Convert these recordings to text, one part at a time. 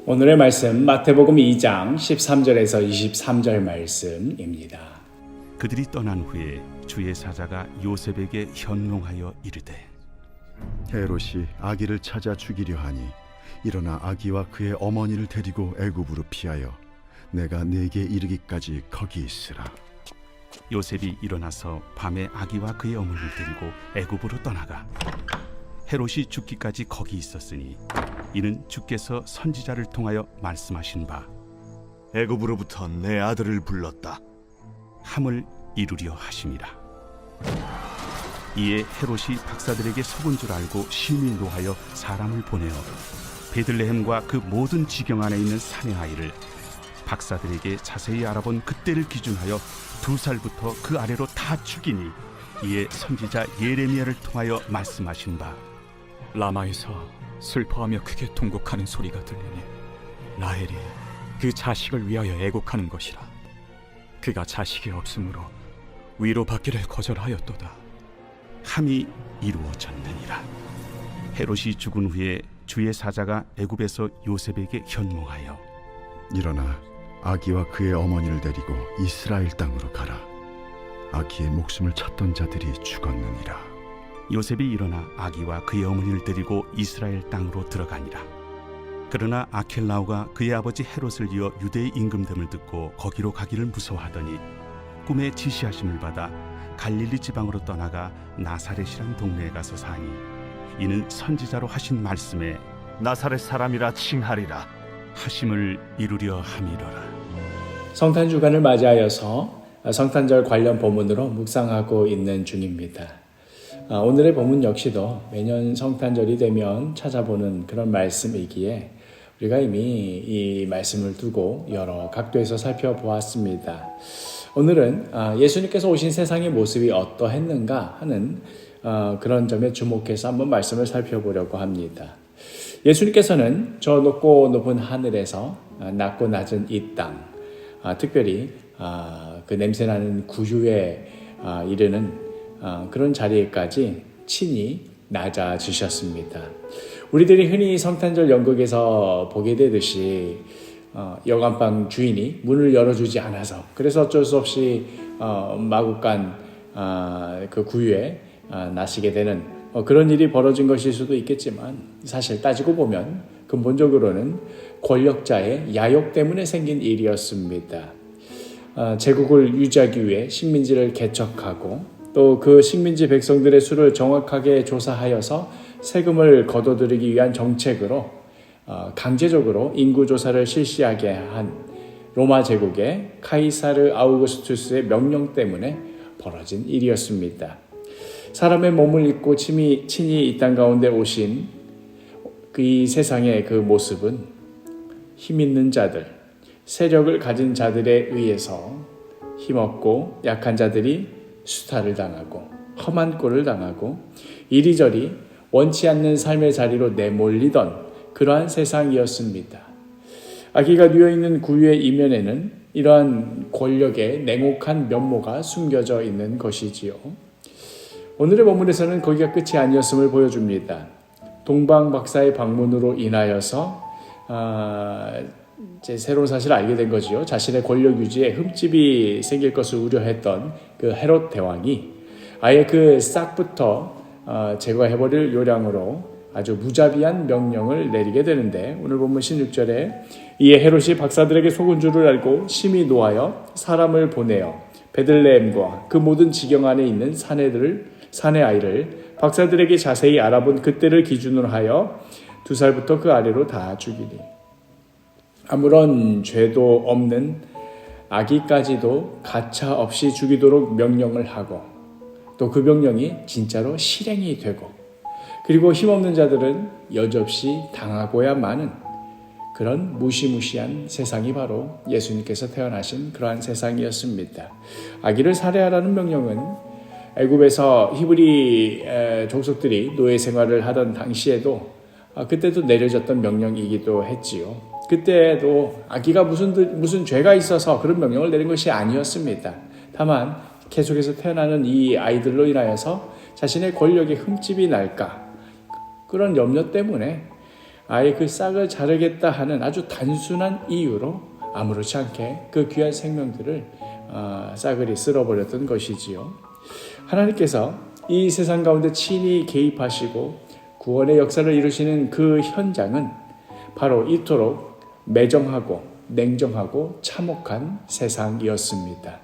오늘의 말씀 마태복음 2장 13절에서 23절 말씀입니다. 그들이 떠난 후에 주의 사자가 요셉에게 현몽하여 이르되 헤롯이 아기를 찾아 죽이려 하니 일어나 아기와 그의 어머니를 데리고 애굽으로 피하여 내가 네게 이르기까지 거기 있으라. 요셉이 일어나서 밤에 아기와 그의 어머니를 데리고 애굽으로 떠나가 헤롯이 죽기까지 거기 있었으니 이는 주께서 선지자를 통하여 말씀하신 바 애굽으로부터 내 아들을 불렀다 함을 이루려 하심이라. 이에 헤롯이 박사들에게 속은 줄 알고 심히 노하여 사람을 보내어 베들레헴과 그 모든 지경 안에 있는 사내 아이를 박사들에게 자세히 알아본 그때를 기준하여 2살부터 그 아래로 다 죽이니 이에 선지자 예레미야를 통하여 말씀하신 바 라마에서 슬퍼하며 크게 통곡하는 소리가 들리니 라헬이 그 자식을 위하여 애곡하는 것이라. 그가 자식이 없으므로 위로받기를 거절하였도다 함이 이루어졌느니라. 헤롯이 죽은 후에 주의 사자가 애굽에서 요셉에게 현몽하여 일어나 아기와 그의 어머니를 데리고 이스라엘 땅으로 가라. 아기의 목숨을 찾던 자들이 죽었느니라. 요셉이 일어나 아기와 그의 어머니를 데리고 이스라엘 땅으로 들어가니라. 그러나 아켈라오가 그의 아버지 헤롯을 이어 유대의 임금됨을 듣고 거기로 가기를 무서워하더니 꿈에 지시하심을 받아 갈릴리 지방으로 떠나가 나사렛이란 동네에 가서 사니 이는 선지자로 하신 말씀에 나사렛 사람이라 칭하리라. 하심을 이루려 함이로라. 성탄 주간을 맞이하여서 성탄절 관련 본문으로 묵상하고 있는 중입니다. 오늘의 본문 역시도 매년 성탄절이 되면 찾아보는 그런 말씀이기에 우리가 이미 이 말씀을 두고 여러 각도에서 살펴보았습니다. 오늘은 예수님께서 오신 세상의 모습이 어떠했는가 하는 그런 점에 주목해서 한번 말씀을 살펴보려고 합니다. 예수님께서는 저 높고 높은 하늘에서 낮고 낮은 이 땅, 특별히 그 냄새나는 구유에 이르는 그런 자리에까지 친히 낮아지셨습니다. 우리들이 흔히 성탄절 연극에서 보게 되듯이 여관방 주인이 문을 열어주지 않아서 그래서 어쩔 수 없이 마구간 그 구유에 나시게 되는 그런 일이 벌어진 것일 수도 있겠지만 사실 따지고 보면 근본적으로는 권력자의 야욕 때문에 생긴 일이었습니다. 제국을 유지하기 위해 식민지를 개척하고 또 그 식민지 백성들의 수를 정확하게 조사하여서 세금을 거둬들이기 위한 정책으로 강제적으로 인구조사를 실시하게 한 로마 제국의 카이사르 아우구스투스의 명령 때문에 벌어진 일이었습니다. 사람의 몸을 입고 친히 이 땅 가운데 오신 이 세상의 그 모습은 힘 있는 자들, 세력을 가진 자들에 의해서 힘없고 약한 자들이 수탈을 당하고 험한 꼴을 당하고 이리저리 원치 않는 삶의 자리로 내몰리던 그러한 세상이었습니다. 아기가 누워있는 구유의 이면에는 이러한 권력의 냉혹한 면모가 숨겨져 있는 것이지요. 오늘의 본문에서는 거기가 끝이 아니었음을 보여줍니다. 동방 박사의 방문으로 인하여서 이제 새로운 사실을 알게 된 거지요. 자신의 권력 유지에 흠집이 생길 것을 우려했던 그 헤롯 대왕이 아예 그 싹부터 제거해버릴 요량으로 아주 무자비한 명령을 내리게 되는데 오늘 본문 16절에 이에 헤롯이 박사들에게 속은 줄을 알고 심히 노하여 사람을 보내어 베들레헴과 그 모든 지경 안에 있는 사내 아이를 박사들에게 자세히 알아본 그때를 기준으로 하여 2살부터 그 아래로 다 죽이니 아무런 죄도 없는 아기까지도 가차 없이 죽이도록 명령을 하고 또 그 명령이 진짜로 실행이 되고 그리고 힘없는 자들은 여지없이 당하고야 마는 그런 무시무시한 세상이 바로 예수님께서 태어나신 그러한 세상이었습니다. 아기를 살해하라는 명령은 애굽에서 히브리 족속들이 노예 생활을 하던 당시에도 그때도 내려졌던 명령이기도 했지요. 그때도 아기가 무슨 죄가 있어서 그런 명령을 내린 것이 아니었습니다. 다만 계속해서 태어나는 이 아이들로 인하여서 자신의 권력에 흠집이 날까 그런 염려 때문에 아예 그 싹을 자르겠다 하는 아주 단순한 이유로 아무렇지 않게 그 귀한 생명들을 싸그리 쓸어버렸던 것이지요. 하나님께서 이 세상 가운데 친히 개입하시고 구원의 역사를 이루시는 그 현장은 바로 이토록 매정하고 냉정하고 참혹한 세상이었습니다.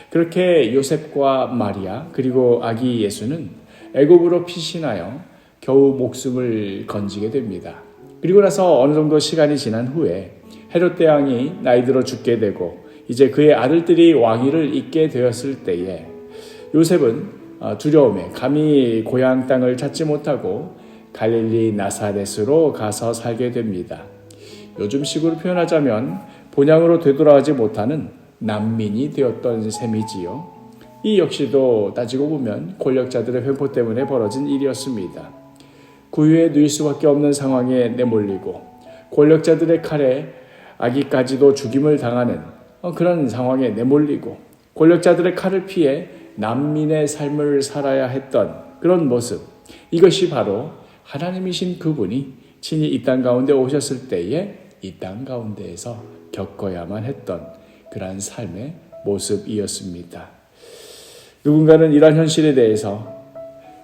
그렇게 요셉과 마리아 그리고 아기 예수는 애굽으로 피신하여 겨우 목숨을 건지게 됩니다. 그리고 나서 어느 정도 시간이 지난 후에 헤롯 대왕이 나이 들어 죽게 되고 이제 그의 아들들이 왕위를 잇게 되었을 때에 요셉은 두려움에 감히 고향 땅을 찾지 못하고 갈릴리 나사렛으로 가서 살게 됩니다. 요즘식으로 표현하자면 본향으로 되돌아가지 못하는 난민이 되었던 셈이지요. 이 역시도 따지고 보면 권력자들의 횡포 때문에 벌어진 일이었습니다. 구유에 누일 수밖에 없는 상황에 내몰리고 권력자들의 칼에 아기까지도 죽임을 당하는 그런 상황에 내몰리고 권력자들의 칼을 피해 난민의 삶을 살아야 했던 그런 모습, 이것이 바로 하나님이신 그분이 친히 이 땅 가운데 오셨을 때에 이 땅 가운데에서 겪어야만 했던 그러한 삶의 모습이었습니다. 누군가는 이러한 현실에 대해서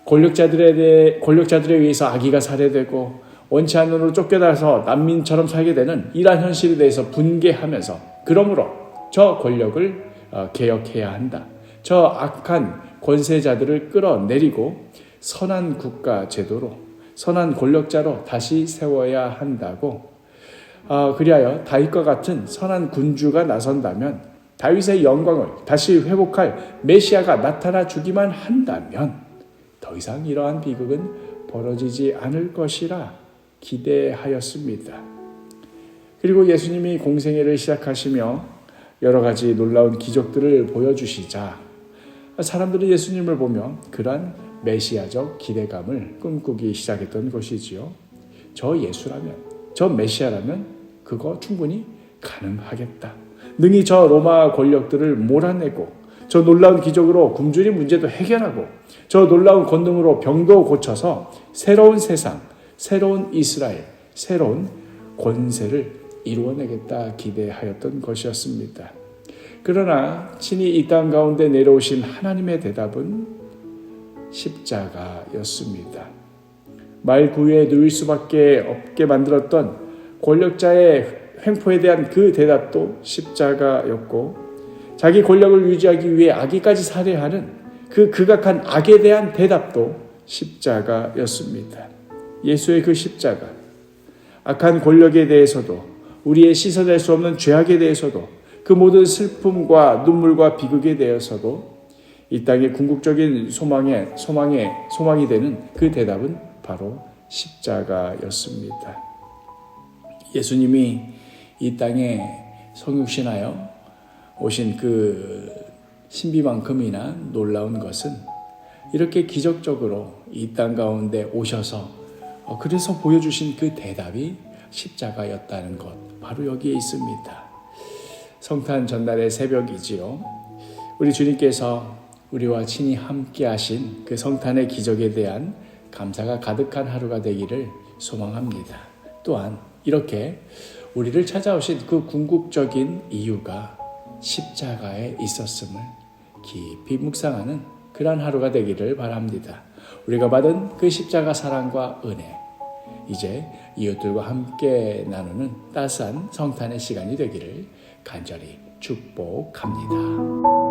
권력자들에 의해서 아기가 살해되고 원치 않는으로 쫓겨나서 난민처럼 살게 되는 이러한 현실에 대해서 분개하면서 그러므로 저 권력을 개혁해야 한다. 저 악한 권세자들을 끌어내리고 선한 국가 제도로 선한 권력자로 다시 세워야 한다고 그리하여 다윗과 같은 선한 군주가 나선다면 다윗의 영광을 다시 회복할 메시아가 나타나 주기만 한다면 더 이상 이러한 비극은 벌어지지 않을 것이라 기대하였습니다. 그리고 예수님이 공생애를 시작하시며 여러 가지 놀라운 기적들을 보여주시자 사람들은 예수님을 보며 그러한 메시아적 기대감을 꿈꾸기 시작했던 것이지요. 저 예수라면, 저 메시아라면 그거 충분히 가능하겠다. 능히 저 로마 권력들을 몰아내고 저 놀라운 기적으로 굶주린 문제도 해결하고 저 놀라운 권능으로 병도 고쳐서 새로운 세상, 새로운 이스라엘, 새로운 권세를 이루어내겠다 기대하였던 것이었습니다. 그러나 친히 이 땅 가운데 내려오신 하나님의 대답은 십자가였습니다. 말 구유에 누일 수밖에 없게 만들었던 권력자의 횡포에 대한 그 대답도 십자가였고 자기 권력을 유지하기 위해 아기까지 살해하는 그 극악한 악에 대한 대답도 십자가였습니다. 예수의 그 십자가, 악한 권력에 대해서도 우리의 씻어낼 수 없는 죄악에 대해서도 그 모든 슬픔과 눈물과 비극에 대해서도 이 땅의 궁극적인 소망이 되는 그 대답은 바로 십자가였습니다. 예수님이 이 땅에 성육신하여 오신 그 신비만큼이나 놀라운 것은 이렇게 기적적으로 이 땅 가운데 오셔서 그래서 보여주신 그 대답이 십자가였다는 것, 바로 여기에 있습니다. 성탄 전날의 새벽이지요. 우리 주님께서 우리와 친히 함께 하신 그 성탄의 기적에 대한 감사가 가득한 하루가 되기를 소망합니다. 또한 이렇게 우리를 찾아오신 그 궁극적인 이유가 십자가에 있었음을 깊이 묵상하는 그러한 하루가 되기를 바랍니다. 우리가 받은 그 십자가 사랑과 은혜, 이제 이웃들과 함께 나누는 따스한 성탄의 시간이 되기를 간절히 축복합니다.